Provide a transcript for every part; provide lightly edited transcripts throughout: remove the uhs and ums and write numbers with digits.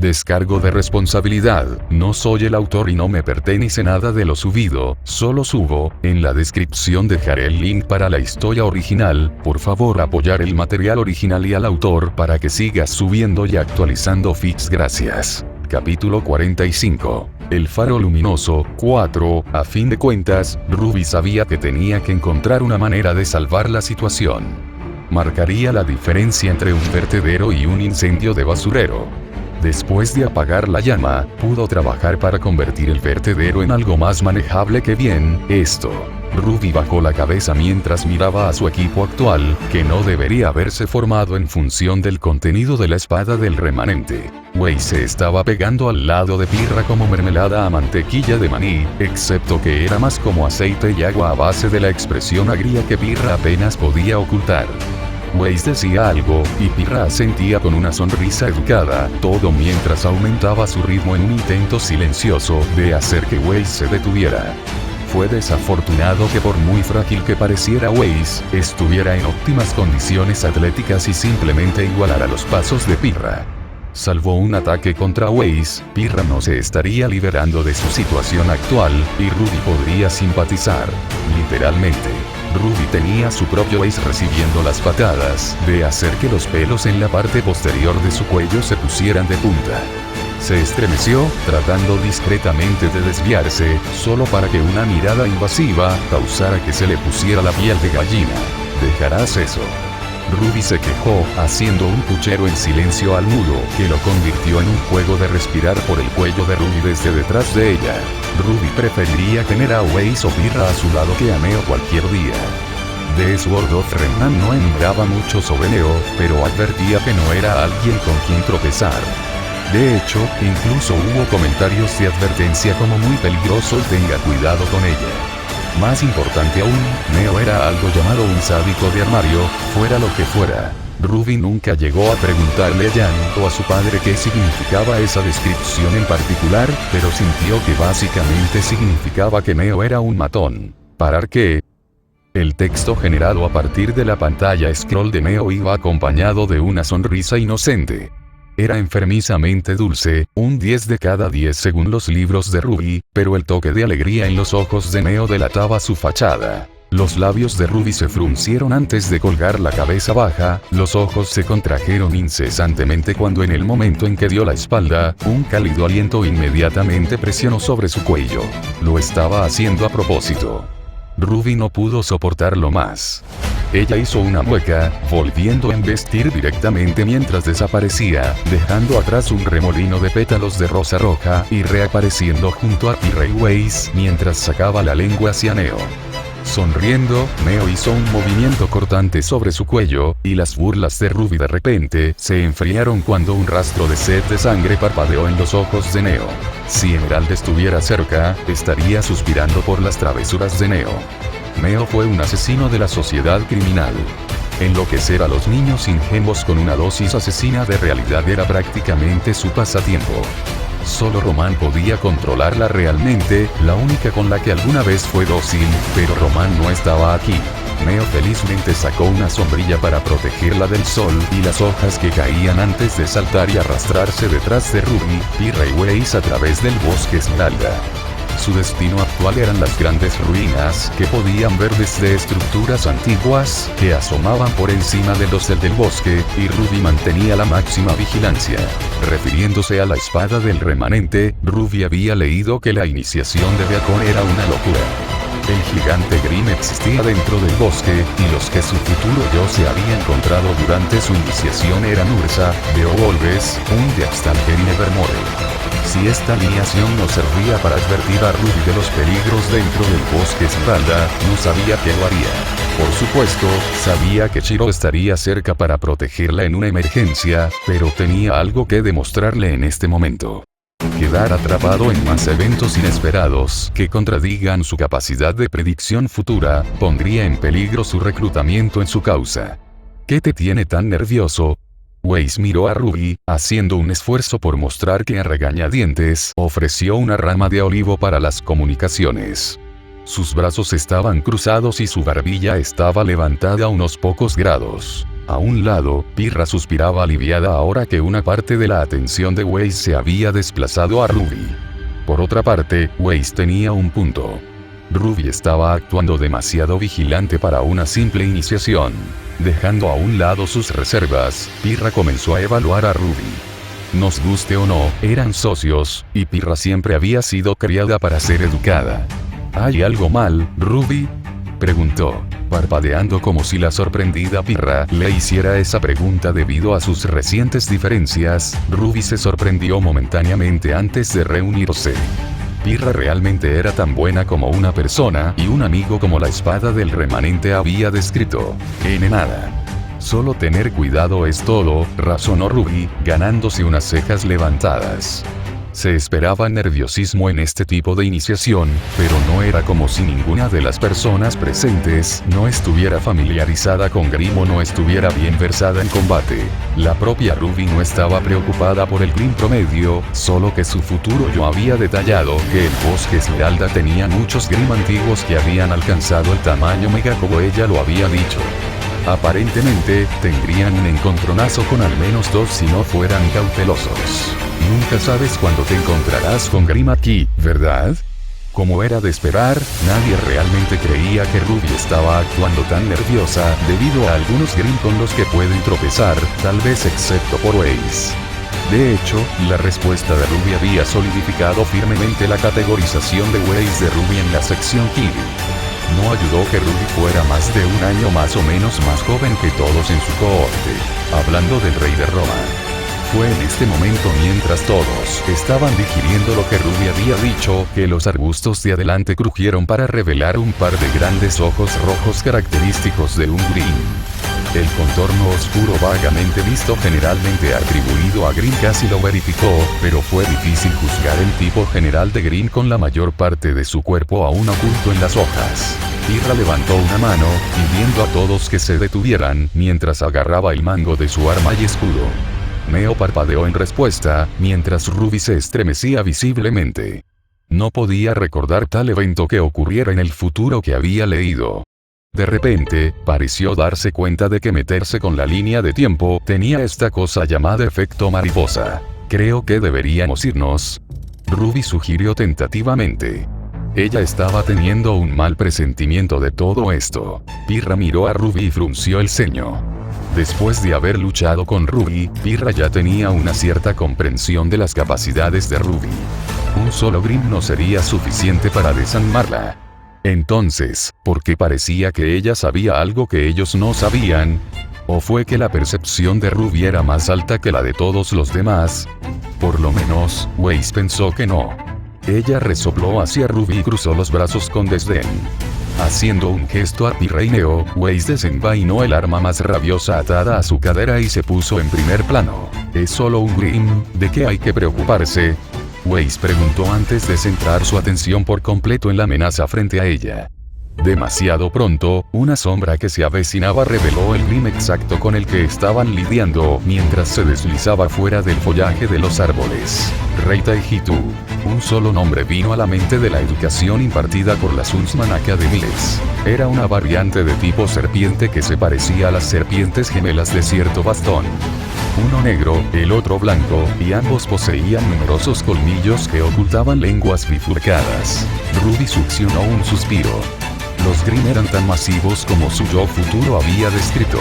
Descargo de responsabilidad. No soy el autor y no me pertenece nada de lo subido, solo subo. En la descripción dejaré el link para la historia original. Por favor apoyar el material original y al autor para que siga subiendo y actualizando feeds. Gracias. Capítulo 45. El faro luminoso. 4. A fin de cuentas, Ruby sabía que tenía que encontrar una manera de salvar la situación. Marcaría la diferencia entre un vertedero y un incendio de basurero. Después de apagar la llama, pudo trabajar para convertir el vertedero en algo más manejable. Que bien, esto. Ruby bajó la cabeza mientras miraba a su equipo actual, que no debería haberse formado en función del contenido de la espada del remanente. Weiss se estaba pegando al lado de Pirra como mermelada a mantequilla de maní, excepto que era más como aceite y agua a base de la expresión agria que Pirra apenas podía ocultar. Weiss decía algo, y Pirra asentía con una sonrisa educada, todo mientras aumentaba su ritmo en un intento silencioso de hacer que Weiss se detuviera. Fue desafortunado que por muy frágil que pareciera Weiss, estuviera en óptimas condiciones atléticas y simplemente igualara los pasos de Pirra. Salvo un ataque contra Weiss, Pirra no se estaría liberando de su situación actual, y Ruby podría simpatizar. Literalmente. Ruby tenía su propio Weiss recibiendo las patadas, de hacer que los pelos en la parte posterior de su cuello se pusieran de punta. Se estremeció, tratando discretamente de desviarse, solo para que una mirada invasiva causara que se le pusiera la piel de gallina. ¿Dejarás eso? Ruby se quejó, haciendo un puchero en silencio al mudo, que lo convirtió en un juego de respirar por el cuello de Ruby desde detrás de ella. Ruby preferiría tener a Weiss o Pirra a su lado que a Neo cualquier día. The Sword of Renan no enviaba mucho sobre Neo, pero advertía que no era alguien con quien tropezar. De hecho, incluso hubo comentarios de advertencia como muy peligroso y tenga cuidado con ella. Más importante aún, Neo era algo llamado un sádico de armario, fuera lo que fuera. Ruby nunca llegó a preguntarle a Jan o a su padre qué significaba esa descripción en particular, pero sintió que básicamente significaba que Neo era un matón. ¿Parar qué? El texto generado a partir de la pantalla scroll de Neo iba acompañado de una sonrisa inocente. Era enfermizamente dulce, un 10 de cada 10 según los libros de Ruby, pero el toque de alegría en los ojos de Neo delataba su fachada. Los labios de Ruby se fruncieron antes de colgar la cabeza baja, los ojos se contrajeron incesantemente cuando en el momento en que dio la espalda, un cálido aliento inmediatamente presionó sobre su cuello. Lo estaba haciendo a propósito. Ruby no pudo soportarlo más. Ella hizo una mueca, volviendo a embestir directamente mientras desaparecía, dejando atrás un remolino de pétalos de rosa roja y reapareciendo junto a Pirra y Weiss mientras sacaba la lengua hacia Neo. Sonriendo, Neo hizo un movimiento cortante sobre su cuello, y las burlas de Ruby de repente se enfriaron cuando un rastro de sed de sangre parpadeó en los ojos de Neo. Si Emerald estuviera cerca, estaría suspirando por las travesuras de Neo. Neo fue un asesino de la sociedad criminal. Enloquecer a los niños ingenuos con una dosis asesina de realidad era prácticamente su pasatiempo. Solo Roman podía controlarla realmente, la única con la que alguna vez fue dócil, pero Roman no estaba aquí. Neo felizmente sacó una sombrilla para protegerla del sol y las hojas que caían antes de saltar y arrastrarse detrás de Ruby, Pirra y Weiss a través del bosque Esmeralda. Su destino actual eran las grandes ruinas que podían ver desde estructuras antiguas que asomaban por encima de los del bosque, y Ruby mantenía la máxima vigilancia. Refiriéndose a la espada del remanente, Ruby había leído que la iniciación de Beacon era una locura. El gigante Grimm existía dentro del bosque, y los que su futuro yo se había encontrado durante su iniciación eran Ursa, Beowulf, Undeaxtalker y Nevermore. Si esta alineación no servía para advertir a Ruby de los peligros dentro del bosque Esmeralda, no sabía que lo haría. Por supuesto, sabía que Shiro estaría cerca para protegerla en una emergencia, pero tenía algo que demostrarle en este momento. Quedar atrapado en más eventos inesperados que contradigan su capacidad de predicción futura, pondría en peligro su reclutamiento en su causa. ¿Qué te tiene tan nervioso? Weiss miró a Ruby, haciendo un esfuerzo por mostrar que a regañadientes ofreció una rama de olivo para las comunicaciones. Sus brazos estaban cruzados y su barbilla estaba levantada a unos pocos grados. A un lado, Pirra suspiraba aliviada ahora que una parte de la atención de Weiss se había desplazado a Ruby. Por otra parte, Weiss tenía un punto. Ruby estaba actuando demasiado vigilante para una simple iniciación. Dejando a un lado sus reservas, Pirra comenzó a evaluar a Ruby. Nos guste o no, eran socios, y Pirra siempre había sido criada para ser educada. ¿Hay algo mal, Ruby?, preguntó, parpadeando como si la sorprendida Pirra le hiciera esa pregunta debido a sus recientes diferencias. Ruby se sorprendió momentáneamente antes de reunirse. Pirra realmente era tan buena como una persona y un amigo como la espada del remanente había descrito. Nada. Solo tener cuidado es todo, razonó Ruby, ganándose unas cejas levantadas. Se esperaba nerviosismo en este tipo de iniciación, pero no era como si ninguna de las personas presentes no estuviera familiarizada con Grimm o no estuviera bien versada en combate. La propia Ruby no estaba preocupada por el Grimm promedio, solo que su futuro yo había detallado que el bosque Esmeralda tenía muchos Grimm antiguos que habían alcanzado el tamaño mega como ella lo había dicho. Aparentemente, tendrían un encontronazo con al menos 2 si no fueran cautelosos. Nunca sabes cuándo te encontrarás con Grimm aquí, ¿verdad? Como era de esperar, nadie realmente creía que Ruby estaba actuando tan nerviosa debido a algunos Grimm con los que pueden tropezar, tal vez excepto por Weiss. De hecho, la respuesta de Ruby había solidificado firmemente la categorización de Weiss de Ruby en la sección Kiwi. No ayudó que Ruby fuera más de un año más o menos más joven que todos en su cohorte. Hablando del rey de Roma. Fue en este momento mientras todos estaban digiriendo lo que Ruby había dicho, que los arbustos de adelante crujieron para revelar un par de grandes ojos rojos característicos de un Grimm. El contorno oscuro vagamente visto generalmente atribuido a Grimm casi lo verificó, pero fue difícil juzgar el tipo general de Grimm con la mayor parte de su cuerpo aún oculto en las hojas. Pirra levantó una mano, pidiendo a todos que se detuvieran, mientras agarraba el mango de su arma y escudo. Neo parpadeó en respuesta, mientras Ruby se estremecía visiblemente. No podía recordar tal evento que ocurriera en el futuro que había leído. De repente, pareció darse cuenta de que meterse con la línea de tiempo tenía esta cosa llamada efecto mariposa. Creo que deberíamos irnos. Ruby sugirió tentativamente. Ella estaba teniendo un mal presentimiento de todo esto. Pirra miró a Ruby y frunció el ceño. Después de haber luchado con Ruby, Pirra ya tenía una cierta comprensión de las capacidades de Ruby. Un solo Grimm no sería suficiente para desarmarla. Entonces, ¿por qué parecía que ella sabía algo que ellos no sabían? ¿O fue que la percepción de Ruby era más alta que la de todos los demás? Por lo menos, Weiss pensó que no. Ella resopló hacia Ruby y cruzó los brazos con desdén. Haciendo un gesto a Pirra y Neo, Weiss desenvainó el arma más rabiosa atada a su cadera y se puso en primer plano. ¿Es solo un Grimm? ¿De qué hay que preocuparse?, Weiss preguntó antes de centrar su atención por completo en la amenaza frente a ella. Demasiado pronto, una sombra que se avecinaba reveló el Grimm exacto con el que estaban lidiando mientras se deslizaba fuera del follaje de los árboles. Rey Taijitu. Un solo nombre vino a la mente de la educación impartida por las Huntsman Academies. Era una variante de tipo serpiente que se parecía a las serpientes gemelas de cierto bastón. Uno negro, el otro blanco, y ambos poseían numerosos colmillos que ocultaban lenguas bifurcadas. Ruby succionó un suspiro. Los Grimm eran tan masivos como su yo futuro había descrito.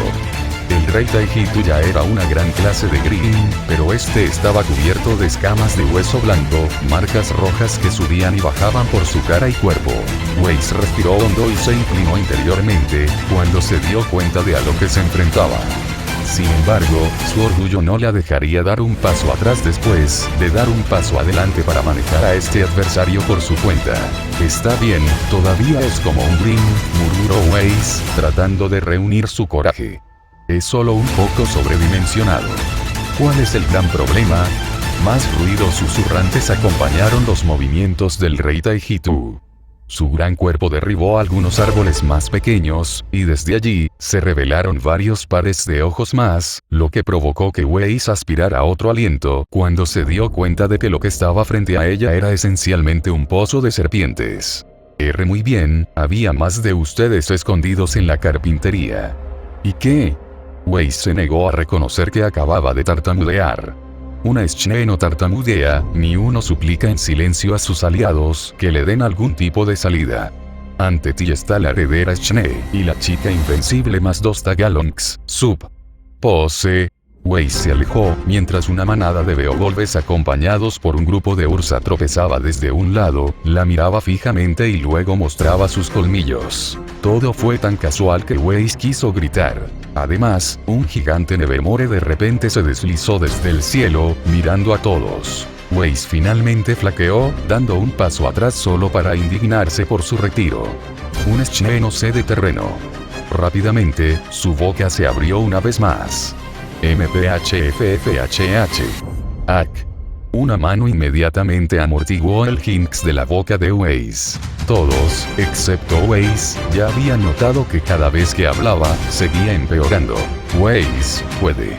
El rey Taijitu ya era una gran clase de Grimm, pero este estaba cubierto de escamas de hueso blanco, marcas rojas que subían y bajaban por su cara y cuerpo. Weiss respiró hondo y se inclinó interiormente, cuando se dio cuenta de a lo que se enfrentaba. Sin embargo, su orgullo no la dejaría dar un paso atrás después de dar un paso adelante para manejar a este adversario por su cuenta. Está bien, todavía es como un Grimm, murmuró Weiss, tratando de reunir su coraje. Es solo un poco sobredimensionado. ¿Cuál es el gran problema? Más ruidos susurrantes acompañaron los movimientos del rey Taijitu. Su gran cuerpo derribó algunos árboles más pequeños, y desde allí, se revelaron varios pares de ojos más, lo que provocó que Weiss aspirara otro aliento, cuando se dio cuenta de que lo que estaba frente a ella era esencialmente un pozo de serpientes. Muy bien, había más de ustedes escondidos en la carpintería. ¿Y qué? Weiss se negó a reconocer que acababa de tartamudear. Una Schnee no tartamudea, ni uno suplica en silencio a sus aliados que le den algún tipo de salida. Ante ti está la heredera Schnee, y la chica invencible más dos Tagalongs, sub. Pose. Weiss se alejó, mientras una manada de Beowulfs acompañados por un grupo de Ursa tropezaba desde un lado, la miraba fijamente y luego mostraba sus colmillos. Todo fue tan casual que Weiss quiso gritar. Además, un gigante Nevermore de repente se deslizó desde el cielo, mirando a todos. Weiss finalmente flaqueó, dando un paso atrás solo para indignarse por su retiro. Un Schnee no cede terreno. Rápidamente, su boca se abrió una vez más. MPHFFHH. AC. Una mano inmediatamente amortiguó el Jinx de la boca de Weiss. Todos, excepto Weiss, ya habían notado que cada vez que hablaba, seguía empeorando. Weiss, puede.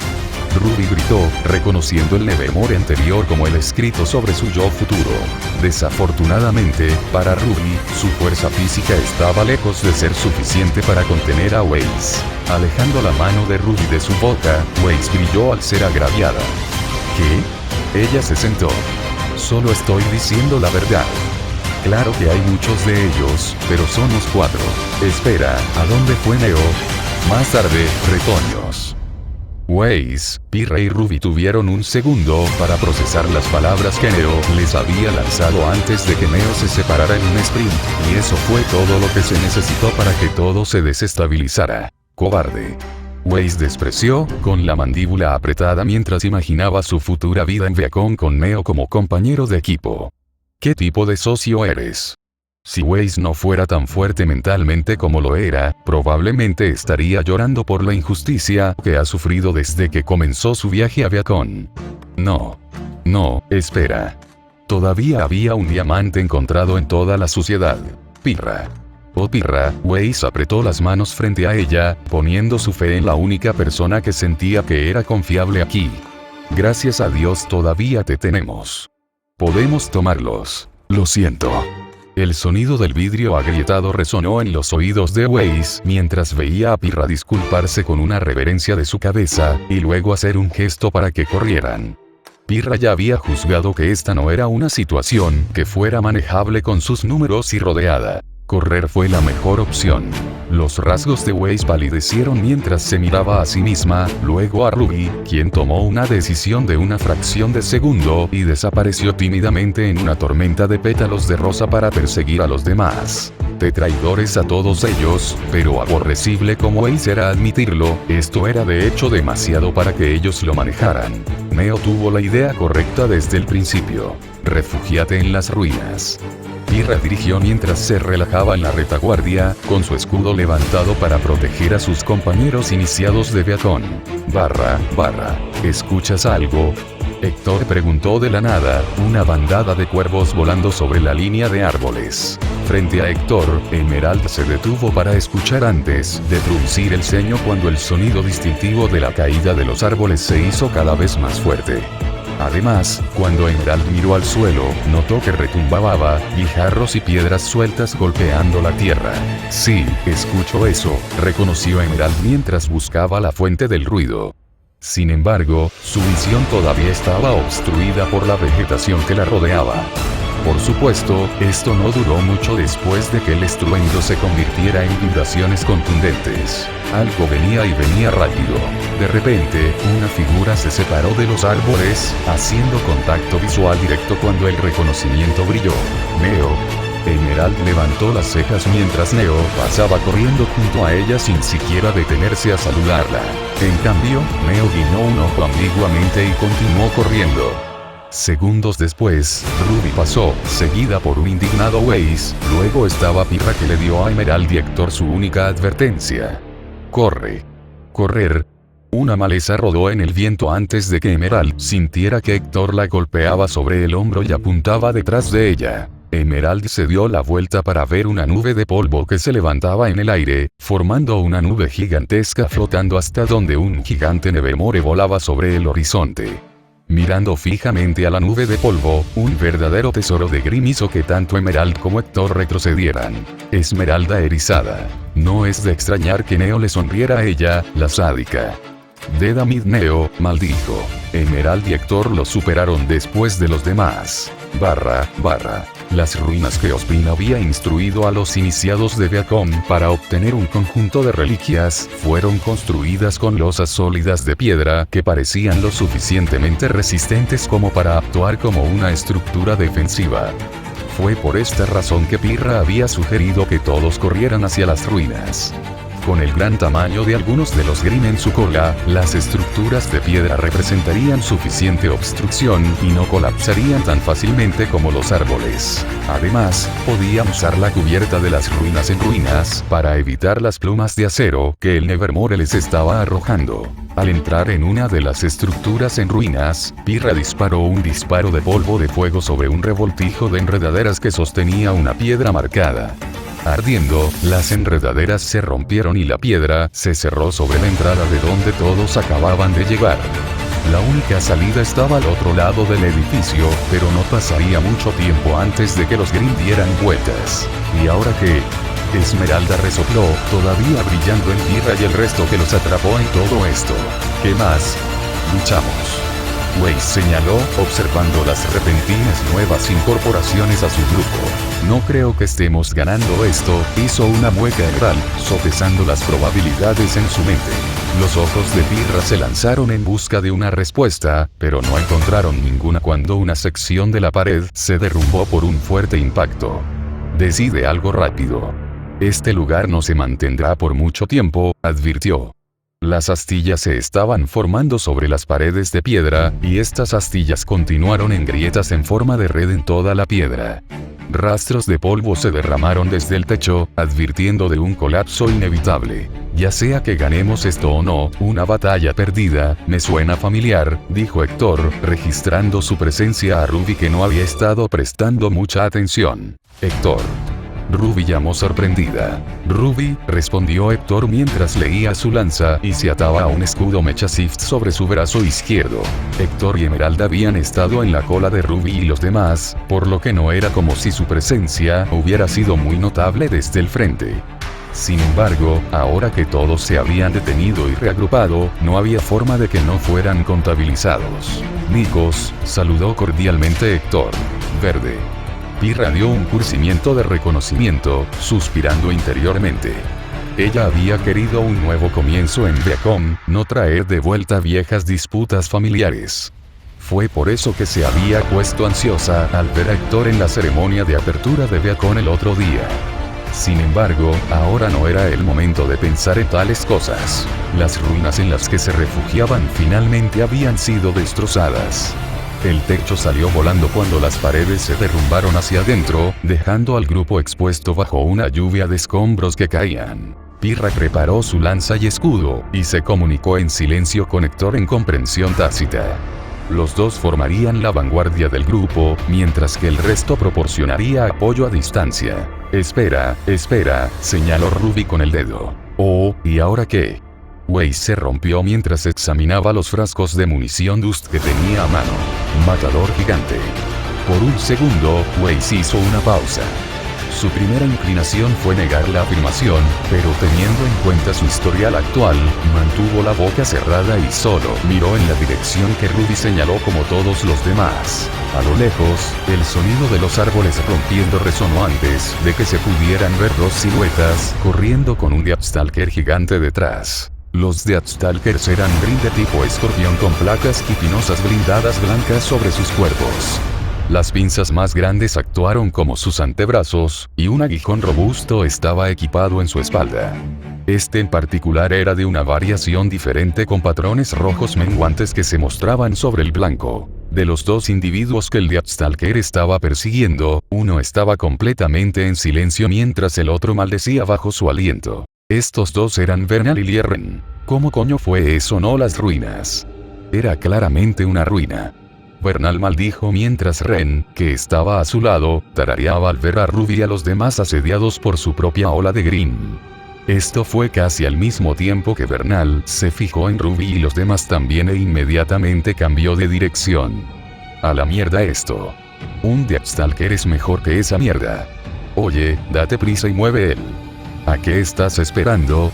Ruby gritó, reconociendo el Nevermore anterior como el escrito sobre su yo futuro. Desafortunadamente, para Ruby, su fuerza física estaba lejos de ser suficiente para contener a Weiss. Alejando la mano de Ruby de su boca, Weiss brilló al ser agraviada. ¿Qué? Ella se sentó. Solo estoy diciendo la verdad. Claro que hay muchos de ellos, pero somos 4. Espera, ¿a dónde fue Neo? Más tarde, retoños. Weiss, Pirra y Ruby tuvieron un segundo para procesar las palabras que Neo les había lanzado antes de que Neo se separara en un sprint, y eso fue todo lo que se necesitó para que todo se desestabilizara. Cobarde. Weiss despreció, con la mandíbula apretada mientras imaginaba su futura vida en Viacom con Neo como compañero de equipo. ¿Qué tipo de socio eres? Si Weiss no fuera tan fuerte mentalmente como lo era, probablemente estaría llorando por la injusticia que ha sufrido desde que comenzó su viaje a Viacom. No. No, espera. Todavía había un diamante encontrado en toda la suciedad. Pirra. Oh Pirra, Weiss apretó las manos frente a ella, poniendo su fe en la única persona que sentía que era confiable aquí. Gracias a Dios todavía te tenemos. Podemos tomarlos. Lo siento. El sonido del vidrio agrietado resonó en los oídos de Weiss mientras veía a Pirra disculparse con una reverencia de su cabeza, y luego hacer un gesto para que corrieran. Pirra ya había juzgado que esta no era una situación que fuera manejable con sus números y rodeada. Correr fue la mejor opción. Los rasgos de Weiss palidecieron mientras se miraba a sí misma, luego a Ruby, quien tomó una decisión de una fracción de segundo y desapareció tímidamente en una tormenta de pétalos de rosa para perseguir a los demás. De traidores a todos ellos, pero aborrecible como Weiss era admitirlo, esto era de hecho demasiado para que ellos lo manejaran. Neo tuvo la idea correcta desde el principio. Refúgiate en las ruinas. Pirra dirigió mientras se relajaba en la retaguardia, con su escudo levantado para proteger a sus compañeros iniciados de Viacom. ¿Escuchas algo? Héctor preguntó de la nada, una bandada de cuervos volando sobre la línea de árboles. Frente a Héctor, Emerald se detuvo para escuchar antes de fruncir el ceño cuando el sonido distintivo de la caída de los árboles se hizo cada vez más fuerte. Además, cuando Emerald miró al suelo, notó que retumbaba, guijarros y piedras sueltas golpeando la tierra. Sí, escucho eso, reconoció Emerald mientras buscaba la fuente del ruido. Sin embargo, su visión todavía estaba obstruida por la vegetación que la rodeaba. Por supuesto, esto no duró mucho después de que el estruendo se convirtiera en vibraciones contundentes. Algo venía y venía rápido. De repente, una figura se separó de los árboles, haciendo contacto visual directo cuando el reconocimiento brilló. Neo. Emerald levantó las cejas mientras Neo pasaba corriendo junto a ella sin siquiera detenerse a saludarla. En cambio, Neo guiñó un ojo ambiguamente y continuó corriendo. Segundos después, Ruby pasó, seguida por un indignado Weiss, luego estaba Pirra que le dio a Emerald y Héctor su única advertencia. Corre. Correr. Una maleza rodó en el viento antes de que Emerald sintiera que Héctor la golpeaba sobre el hombro y apuntaba detrás de ella. Emerald se dio la vuelta para ver una nube de polvo que se levantaba en el aire, formando una nube gigantesca flotando hasta donde un gigante Nevermore volaba sobre el horizonte. Mirando fijamente a la nube de polvo, un verdadero tesoro de Grimm hizo que tanto Emerald como Héctor retrocedieran. Esmeralda erizada. No es de extrañar que Neo le sonriera a ella, la sádica. Dedamid Neo, maldijo. Emerald y Héctor lo superaron después de los demás. Las ruinas que Ozpin había instruido a los iniciados de Viacom para obtener un conjunto de reliquias, fueron construidas con losas sólidas de piedra que parecían lo suficientemente resistentes como para actuar como una estructura defensiva. Fue por esta razón que Pirra había sugerido que todos corrieran hacia las ruinas. Con el gran tamaño de algunos de los Grimm en su cola, las estructuras de piedra representarían suficiente obstrucción y no colapsarían tan fácilmente como los árboles. Además, podían usar la cubierta de las ruinas en ruinas para evitar las plumas de acero que el Nevermore les estaba arrojando. Al entrar en una de las estructuras en ruinas, Pirra disparó un disparo de polvo de fuego sobre un revoltijo de enredaderas que sostenía una piedra marcada. Ardiendo, las enredaderas se rompieron y la piedra se cerró sobre la entrada de donde todos acababan de llegar. La única salida estaba al otro lado del edificio, pero no pasaría mucho tiempo antes de que los Grimm dieran vueltas. ¿Y ahora qué? Esmeralda resopló, todavía brillando en Pirra y el resto que los atrapó en todo esto. ¿Qué más? Luchamos. Weiss señaló, observando las repentinas nuevas incorporaciones a su grupo. No creo que estemos ganando esto, hizo una mueca Emerald, sopesando las probabilidades en su mente. Los ojos de Pirra se lanzaron en busca de una respuesta, pero no encontraron ninguna cuando una sección de la pared se derrumbó por un fuerte impacto. Decide algo rápido. Este lugar no se mantendrá por mucho tiempo, advirtió. Las astillas se estaban formando sobre las paredes de piedra, y estas astillas continuaron en grietas en forma de red en toda la piedra. Rastros de polvo se derramaron desde el techo, advirtiendo de un colapso inevitable. Ya sea que ganemos esto o no, una batalla perdida, me suena familiar, dijo Héctor, registrando su presencia a Ruby que no había estado prestando mucha atención. Héctor. Ruby llamó sorprendida. Ruby, respondió Héctor mientras leía su lanza y se ataba a un escudo Mecha Shift sobre su brazo izquierdo. Héctor y Emerald habían estado en la cola de Ruby y los demás, por lo que no era como si su presencia hubiera sido muy notable desde el frente. Sin embargo, ahora que todos se habían detenido y reagrupado, no había forma de que no fueran contabilizados. Nikos, saludó cordialmente Héctor. Verde. Pirra dio un curcimiento de reconocimiento, suspirando interiormente. Ella había querido un nuevo comienzo en Viacom, no traer de vuelta viejas disputas familiares. Fue por eso que se había puesto ansiosa al ver a Héctor en la ceremonia de apertura de Viacom el otro día. Sin embargo, ahora no era el momento de pensar en tales cosas. Las ruinas en las que se refugiaban finalmente habían sido destrozadas. El techo salió volando cuando las paredes se derrumbaron hacia adentro, dejando al grupo expuesto bajo una lluvia de escombros que caían. Pirra preparó su lanza y escudo, y se comunicó en silencio con Héctor en comprensión tácita. Los dos formarían la vanguardia del grupo, mientras que el resto proporcionaría apoyo a distancia. Espera, señaló Ruby con el dedo. Oh, ¿y ahora qué? Weiss se rompió mientras examinaba los frascos de munición Dust que tenía a mano. Matador gigante. Por un segundo, Weiss hizo una pausa. Su primera inclinación fue negar la afirmación, pero teniendo en cuenta su historial actual, mantuvo la boca cerrada y solo miró en la dirección que Ruby señaló como todos los demás. A lo lejos, el sonido de los árboles rompiendo resonó antes de que se pudieran ver dos siluetas corriendo con un Deathstalker gigante detrás. Los Deathstalkers eran Grimm de tipo escorpión con placas quitinosas blindadas blancas sobre sus cuerpos. Las pinzas más grandes actuaron como sus antebrazos, y un aguijón robusto estaba equipado en su espalda. Este en particular era de una variación diferente con patrones rojos menguantes que se mostraban sobre el blanco. De los dos individuos que el Deathstalker estaba persiguiendo, uno estaba completamente en silencio mientras el otro maldecía bajo su aliento. Estos dos eran Vernal y Lierren. ¿Cómo coño fue eso? No las ruinas. Era claramente una ruina. Vernal maldijo mientras Ren, que estaba a su lado, tarareaba al ver a Ruby y a los demás asediados por su propia ola de Grimm. Esto fue casi al mismo tiempo que Bernal se fijó en Ruby y los demás también e inmediatamente cambió de dirección. A la mierda esto. Un Deathstalker es mejor que esa mierda. Oye, date prisa y mueve él. ¿A qué estás esperando?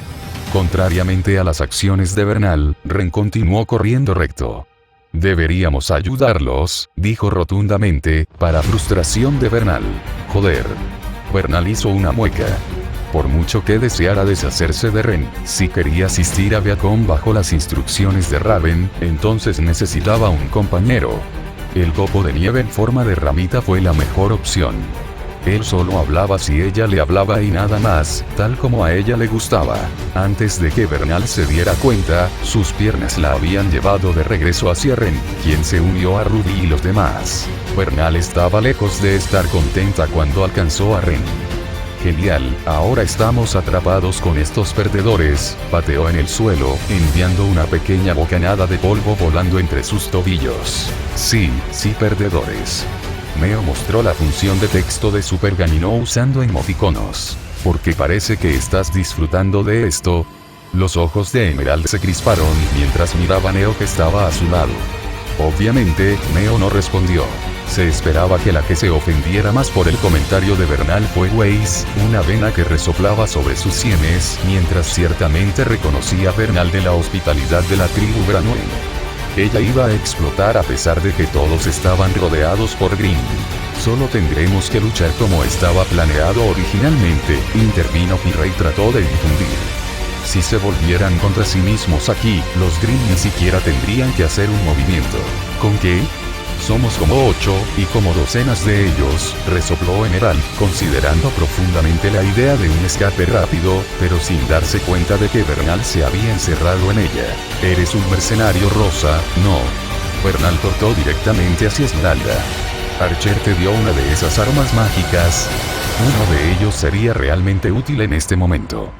Contrariamente a las acciones de Bernal, Ren continuó corriendo recto. Deberíamos ayudarlos, dijo rotundamente, para frustración de Bernal. Joder. Bernal hizo una mueca. Por mucho que deseara deshacerse de Ren, si quería asistir a Beacon bajo las instrucciones de Raven, entonces necesitaba un compañero. El copo de nieve en forma de ramita fue la mejor opción. Él solo hablaba si ella le hablaba y nada más, tal como a ella le gustaba. Antes de que Bernal se diera cuenta, sus piernas la habían llevado de regreso hacia Ren, quien se unió a Ruby y los demás. Bernal estaba lejos de estar contenta cuando alcanzó a Ren. Genial, ahora estamos atrapados con estos perdedores, pateó en el suelo, enviando una pequeña bocanada de polvo volando entre sus tobillos. Sí, perdedores. Neo mostró la función de texto de Super Ganino usando emoticonos. ¿Por qué parece que estás disfrutando de esto? Los ojos de Emerald se crisparon mientras miraba a Neo que estaba a su lado. Obviamente, Neo no respondió. Se esperaba que la que se ofendiera más por el comentario de Bernal fue Weiss, una vena que resoplaba sobre sus sienes, mientras ciertamente reconocía a Bernal de la hospitalidad de la tribu Branwen. Ella iba a explotar a pesar de que todos estaban rodeados por Grimm. Solo tendremos que luchar como estaba planeado originalmente, intervino Pirra y trató de difundir. Si se volvieran contra sí mismos aquí, los Grimm ni siquiera tendrían que hacer un movimiento. ¿Con qué? Somos como 8, y como docenas de ellos, resopló Emerald, considerando profundamente la idea de un escape rápido, pero sin darse cuenta de que Bernal se había encerrado en ella. Eres un mercenario rosa, no. Bernal cortó directamente hacia Esmeralda. Archer te dio una de esas armas mágicas. Uno de ellos sería realmente útil en este momento.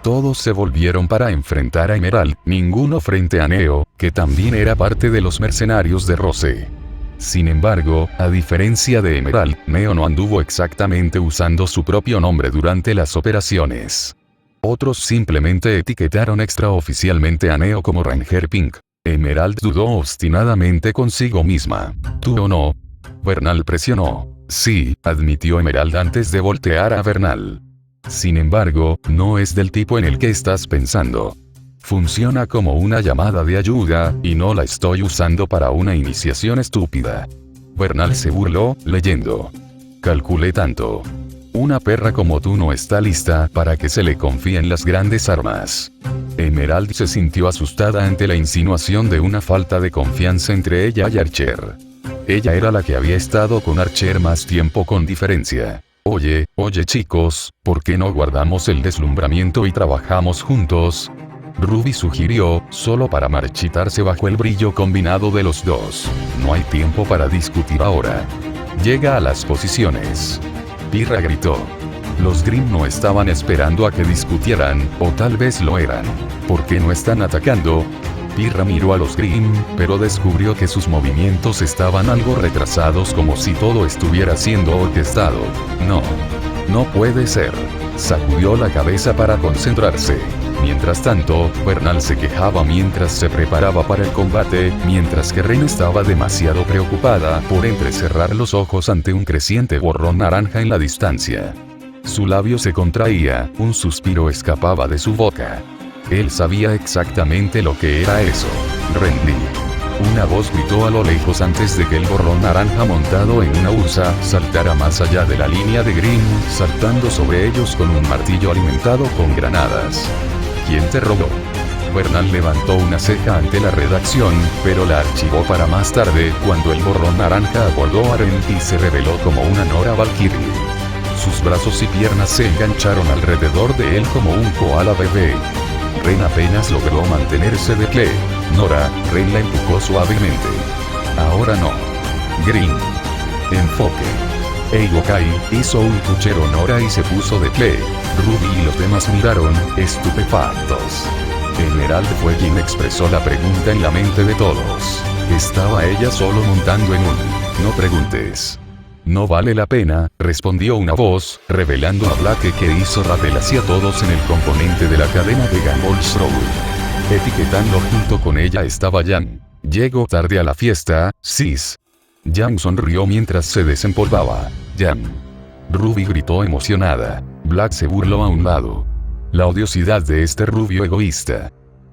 Todos se volvieron para enfrentar a Emerald, ninguno frente a Neo, que también era parte de los mercenarios de Rose. Sin embargo, a diferencia de Emerald, Neo no anduvo exactamente usando su propio nombre durante las operaciones. Otros simplemente etiquetaron extraoficialmente a Neo como Ranger Pink. Emerald dudó obstinadamente consigo misma. ¿Tú o no? Bernal presionó. Sí, admitió Emerald antes de voltear a Bernal. Sin embargo, no es del tipo en el que estás pensando. Funciona como una llamada de ayuda, y no la estoy usando para una iniciación estúpida. Bernal se burló, leyendo. Calculé tanto. Una perra como tú no está lista para que se le confíen las grandes armas. Emerald se sintió asustada ante la insinuación de una falta de confianza entre ella y Archer. Ella era la que había estado con Archer más tiempo con diferencia. Oye chicos, ¿por qué no guardamos el deslumbramiento y trabajamos juntos? Ruby sugirió, solo para marchitarse bajo el brillo combinado de los dos. No hay tiempo para discutir ahora. Llega a las posiciones. Pirra gritó. Los Grimm no estaban esperando a que discutieran, o tal vez lo eran. ¿Por qué no están atacando? Pirra miró a los Grimm, pero descubrió que sus movimientos estaban algo retrasados, como si todo estuviera siendo orquestado. No puede ser. Sacudió la cabeza para concentrarse. Mientras tanto, Bernal se quejaba mientras se preparaba para el combate, mientras que Ren estaba demasiado preocupada por entrecerrar los ojos ante un creciente borrón naranja en la distancia. Su labio se contraía, un suspiro escapaba de su boca. Él sabía exactamente lo que era eso. Renly. Una voz gritó a lo lejos antes de que el borrón naranja montado en una ursa saltara más allá de la línea de Grimm, saltando sobre ellos con un martillo alimentado con granadas. ¿Quién te robó? Bernal levantó una ceja ante la redacción, pero la archivó para más tarde, cuando el borrón naranja abordó a Ren y se reveló como una Nora Valkyrie. Sus brazos y piernas se engancharon alrededor de él como un koala bebé. Ren apenas logró mantenerse de pie. Nora, Ren la empujó suavemente. Ahora no. Grimm. Enfoque. Eigokai hizo un puchero Nora y se puso de pie. Ruby y los demás miraron, estupefactos. Emerald fue quien expresó la pregunta en la mente de todos. ¿Estaba ella solo montando en un? No preguntes. No vale la pena, respondió una voz, revelando a Black que hizo rappel hacia todos en el componente de la cadena de Gumball's Road. Etiquetando junto con ella estaba Jan. Llegó tarde a la fiesta, sis. Jan sonrió mientras se desempolvaba. Jan. Ruby gritó emocionada. Black se burló a un lado. La odiosidad de este rubio egoísta.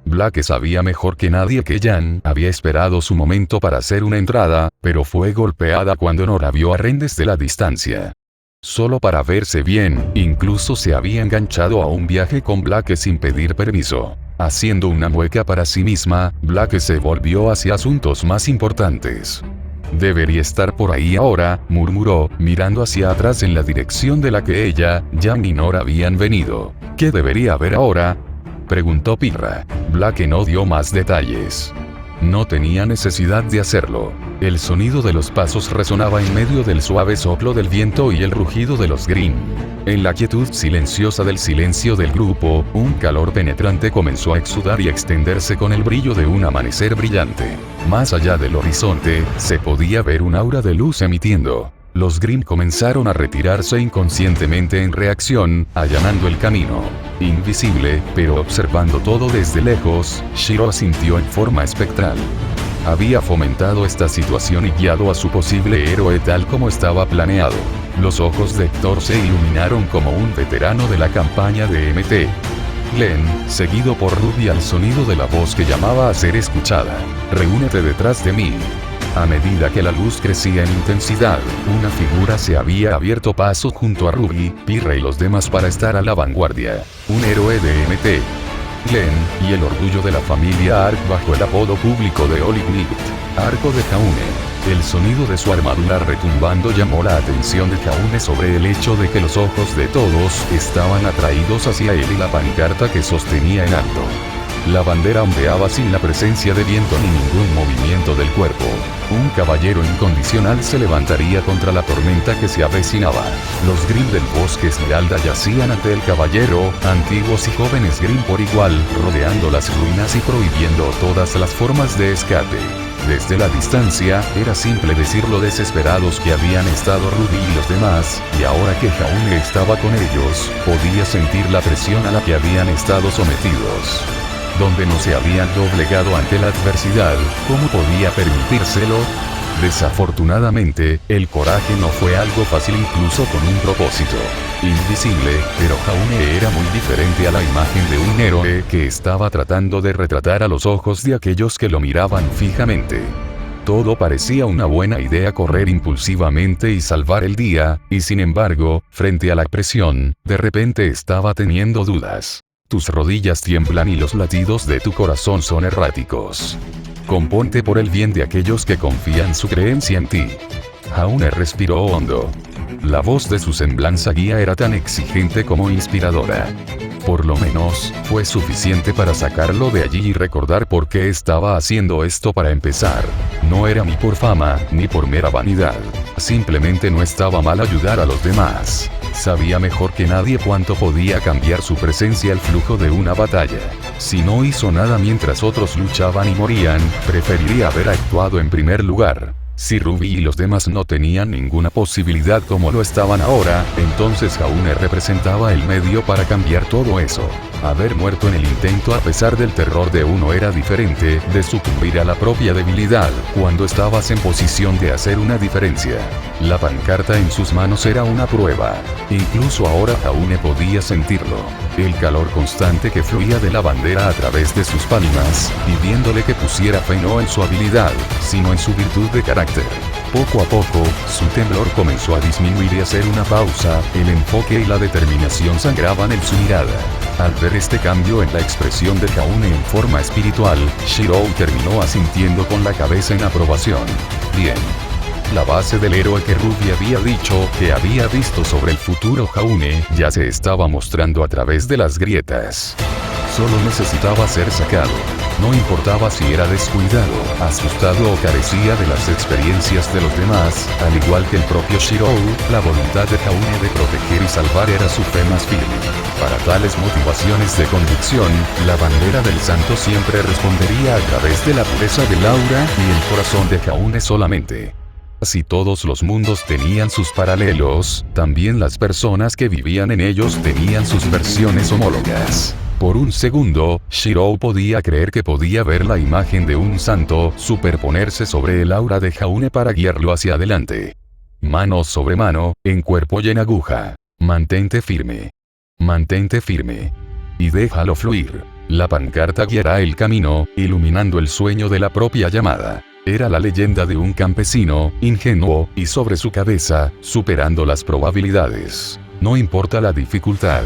Black sabía mejor que nadie que Jan había esperado su momento para hacer una entrada, pero fue golpeada cuando Nora vio a Ren desde la distancia. Solo para verse bien, incluso se había enganchado a un viaje con Black sin pedir permiso. Haciendo una mueca para sí misma, Black se volvió hacia asuntos más importantes. Debería estar por ahí ahora, murmuró, mirando hacia atrás en la dirección de la que ella, Jan y Nora habían venido. ¿Qué debería haber ahora?, preguntó Pirra. Black no dio más detalles. No tenía necesidad de hacerlo. El sonido de los pasos resonaba en medio del suave soplo del viento y el rugido de los Grimm. En la quietud silenciosa del silencio del grupo, un calor penetrante comenzó a exudar y extenderse con el brillo de un amanecer brillante. Más allá del horizonte, se podía ver un aura de luz emitiendo. Los Grimm comenzaron a retirarse inconscientemente en reacción, allanando el camino. Invisible, pero observando todo desde lejos, Shiro asintió en forma espectral. Había fomentado esta situación y guiado a su posible héroe tal como estaba planeado. Los ojos de Héctor se iluminaron como un veterano de la campaña de MT. Glenn, seguido por Ruby al sonido de la voz que llamaba a ser escuchada. Reúnete detrás de mí. A medida que la luz crecía en intensidad, una figura se había abierto paso junto a Ruby, Pirra y los demás para estar a la vanguardia. Un héroe de MT. Glenn, y el orgullo de la familia Ark bajo el apodo público de Oli Gnit. Arco de Kaune. El sonido de su armadura retumbando llamó la atención de Kaune sobre el hecho de que los ojos de todos estaban atraídos hacia él y la pancarta que sostenía en alto. La bandera ondeaba sin la presencia de viento ni ningún movimiento del cuerpo. Un caballero incondicional se levantaría contra la tormenta que se avecinaba. Los Grimm del bosque Esmeralda yacían ante el caballero, antiguos y jóvenes Grimm por igual, rodeando las ruinas y prohibiendo todas las formas de escape. Desde la distancia, era simple decir lo desesperados que habían estado Ruby y los demás, y ahora que Jaune estaba con ellos, podía sentir la presión a la que habían estado sometidos. Donde no se habían doblegado ante la adversidad, ¿cómo podía permitírselo? Desafortunadamente, el coraje no fue algo fácil incluso con un propósito. Invisible, pero Jaune era muy diferente a la imagen de un héroe que estaba tratando de retratar a los ojos de aquellos que lo miraban fijamente. Todo parecía una buena idea correr impulsivamente y salvar el día, y sin embargo, frente a la presión, de repente estaba teniendo dudas. Tus rodillas tiemblan y los latidos de tu corazón son erráticos. Componte por el bien de aquellos que confían su creencia en ti. Jaune respiró hondo. La voz de su semblanza guía era tan exigente como inspiradora. Por lo menos, fue suficiente para sacarlo de allí y recordar por qué estaba haciendo esto para empezar. No era ni por fama, ni por mera vanidad. Simplemente no estaba mal ayudar a los demás. Sabía mejor que nadie cuánto podía cambiar su presencia el flujo de una batalla. Si no hizo nada mientras otros luchaban y morían, preferiría haber actuado en primer lugar. Si Ruby y los demás no tenían ninguna posibilidad como lo estaban ahora, entonces Jaune representaba el medio para cambiar todo eso. Haber muerto en el intento a pesar del terror de uno era diferente de sucumbir a la propia debilidad, cuando estabas en posición de hacer una diferencia. La pancarta en sus manos era una prueba. Incluso ahora Jaune podía sentirlo. El calor constante que fluía de la bandera a través de sus palmas, pidiéndole que pusiera fe no en su habilidad, sino en su virtud de carácter. Poco a poco, su temblor comenzó a disminuir y hacer una pausa, el enfoque y la determinación sangraban en su mirada. Al ver este cambio en la expresión de Jaune en forma espiritual, Shiro terminó asintiendo con la cabeza en aprobación. Bien. La base del héroe que Ruby había dicho que había visto sobre el futuro Jaune ya se estaba mostrando a través de las grietas. Solo necesitaba ser sacado. No importaba si era descuidado, asustado o carecía de las experiencias de los demás, al igual que el propio Shiro, la voluntad de Jaune de proteger y salvar era su fe más firme. Para tales motivaciones de convicción, la bandera del santo siempre respondería a través de la pureza del aura y el corazón de Jaune solamente. Si todos los mundos tenían sus paralelos, también las personas que vivían en ellos tenían sus versiones homólogas. Por un segundo, Shirou podía creer que podía ver la imagen de un santo superponerse sobre el aura de Jaune para guiarlo hacia adelante. Mano sobre mano, en cuerpo y en aguja. Mantente firme. Mantente firme. Y déjalo fluir. La pancarta guiará el camino, iluminando el sueño de la propia llamada. Era la leyenda de un campesino, ingenuo, y sobre su cabeza, superando las probabilidades. No importa la dificultad.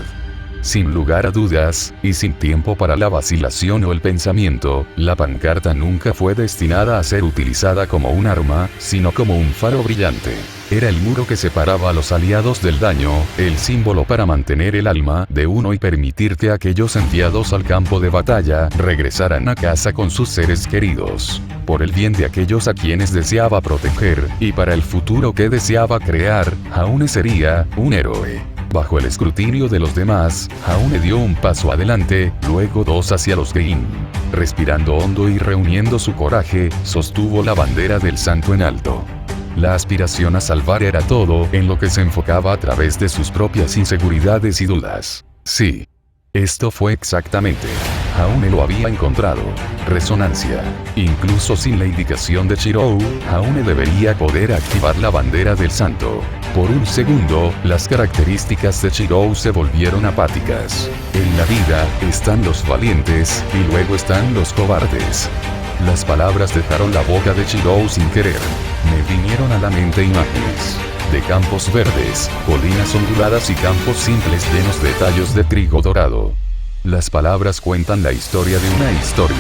Sin lugar a dudas, y sin tiempo para la vacilación o el pensamiento, la pancarta nunca fue destinada a ser utilizada como un arma, sino como un faro brillante. Era el muro que separaba a los aliados del daño, el símbolo para mantener el alma de uno y permitir que aquellos enviados al campo de batalla regresaran a casa con sus seres queridos. Por el bien de aquellos a quienes deseaba proteger, y para el futuro que deseaba crear, Jaune sería un héroe. Bajo el escrutinio de los demás, Jaune dio un paso adelante, luego dos hacia los Green. Respirando hondo y reuniendo su coraje, sostuvo la bandera del santo en alto. La aspiración a salvar era todo en lo que se enfocaba a través de sus propias inseguridades y dudas. Sí. Esto fue exactamente. Jaune lo había encontrado. Resonancia. Incluso sin la indicación de Shirou, Jaune debería poder activar la bandera del santo. Por un segundo, las características de Shirou se volvieron apáticas. En la vida, están los valientes, y luego están los cobardes. Las palabras dejaron la boca de Shirou sin querer. Me vinieron a la mente imágenes de campos verdes, colinas onduladas y campos simples llenos de tallos de trigo dorado. Las palabras cuentan la historia de una historia,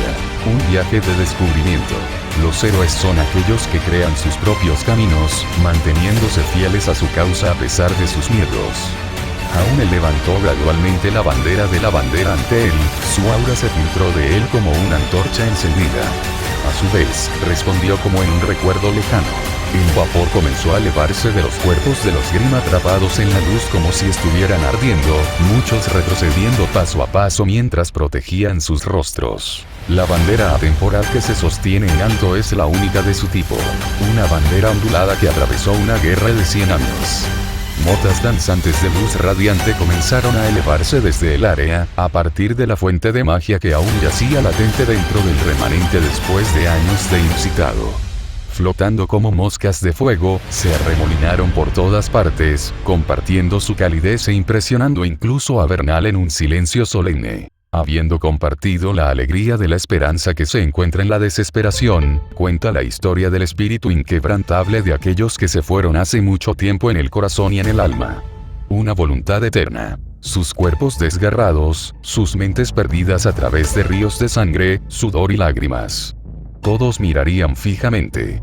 un viaje de descubrimiento. Los héroes son aquellos que crean sus propios caminos, manteniéndose fieles a su causa a pesar de sus miedos. Jaune levantó gradualmente la bandera de la bandera ante él, su aura se filtró de él como una antorcha encendida. A su vez, respondió como en un recuerdo lejano. El vapor comenzó a elevarse de los cuerpos de los Grimm atrapados en la luz como si estuvieran ardiendo, muchos retrocediendo paso a paso mientras protegían sus rostros. La bandera atemporal que se sostiene en alto es la única de su tipo. Una bandera ondulada que atravesó una guerra de 100 años. Motas danzantes de luz radiante comenzaron a elevarse desde el área, a partir de la fuente de magia que aún yacía latente dentro del remanente después de años de incitado. Flotando como moscas de fuego, se arremolinaron por todas partes, compartiendo su calidez e impresionando incluso a Bernal en un silencio solemne. Habiendo compartido la alegría de la esperanza que se encuentra en la desesperación, cuenta la historia del espíritu inquebrantable de aquellos que se fueron hace mucho tiempo en el corazón y en el alma. Una voluntad eterna. Sus cuerpos desgarrados, sus mentes perdidas a través de ríos de sangre, sudor y lágrimas. Todos mirarían fijamente.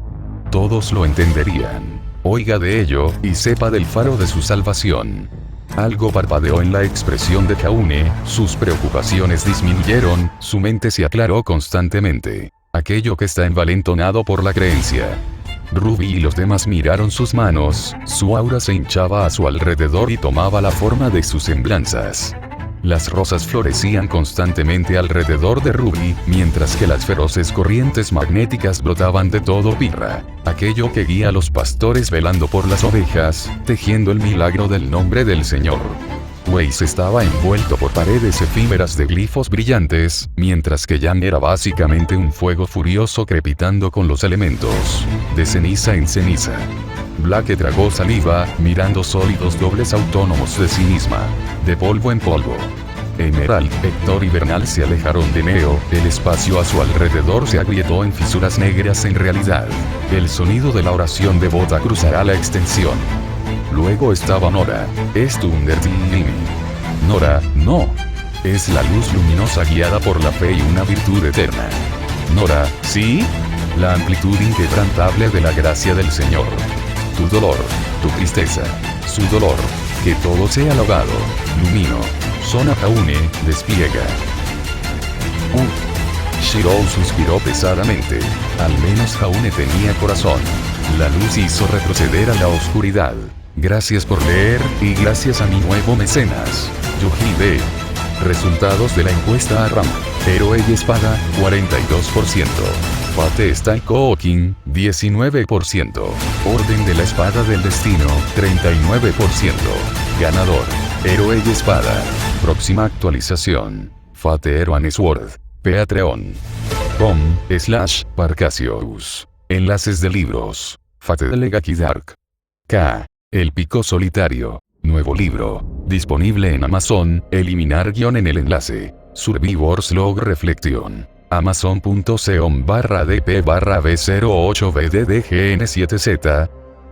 Todos lo entenderían. Oiga de ello, y sepa del faro de su salvación. Algo parpadeó en la expresión de Jaune, sus preocupaciones disminuyeron, su mente se aclaró constantemente. Aquello que está envalentonado por la creencia. Ruby y los demás miraron sus manos, su aura se hinchaba a su alrededor y tomaba la forma de sus semblanzas. Las rosas florecían constantemente alrededor de Ruby, mientras que las feroces corrientes magnéticas brotaban de todo Pirra, aquello que guía a los pastores velando por las ovejas, tejiendo el milagro del nombre del Señor. Weiss estaba envuelto por paredes efímeras de glifos brillantes, mientras que Jan era básicamente un fuego furioso crepitando con los elementos, de ceniza en ceniza. Black tragó saliva, mirando sólidos dobles autónomos de sí misma, de polvo en polvo. Emerald, Héctor y Bernal se alejaron de Neo, el espacio a su alrededor se agrietó en fisuras negras en realidad. El sonido de la oración de boda cruzará la extensión. Luego estaba Nora, es Thunder Jimmy. Nora, no. Es la luz luminosa guiada por la fe y una virtud eterna. Nora, ¿sí? La amplitud inquebrantable de la gracia del Señor. Tu dolor, tu tristeza, su dolor, que todo sea logrado. Lumino. Sona Jaune, despliega. Shirou suspiró pesadamente. Al menos Jaune tenía corazón. La luz hizo retroceder a la oscuridad. Gracias por leer, y gracias a mi nuevo mecenas, Yuji B. Resultados de la encuesta a Ram. Héroe y espada, 42%. Fate Style Cooking, 19%. Orden de la Espada del Destino, 39%. Ganador. Héroe y Espada. Próxima actualización. Fate Heroan Sword. Patreon.com/Parcasius. Enlaces de libros. Fate de Legacy Dark. K. El Pico Solitario. Nuevo libro. Disponible en Amazon. Eliminar guión en el enlace. Survivor's Log Reflection. Amazon.com/dp/b08bddgn7z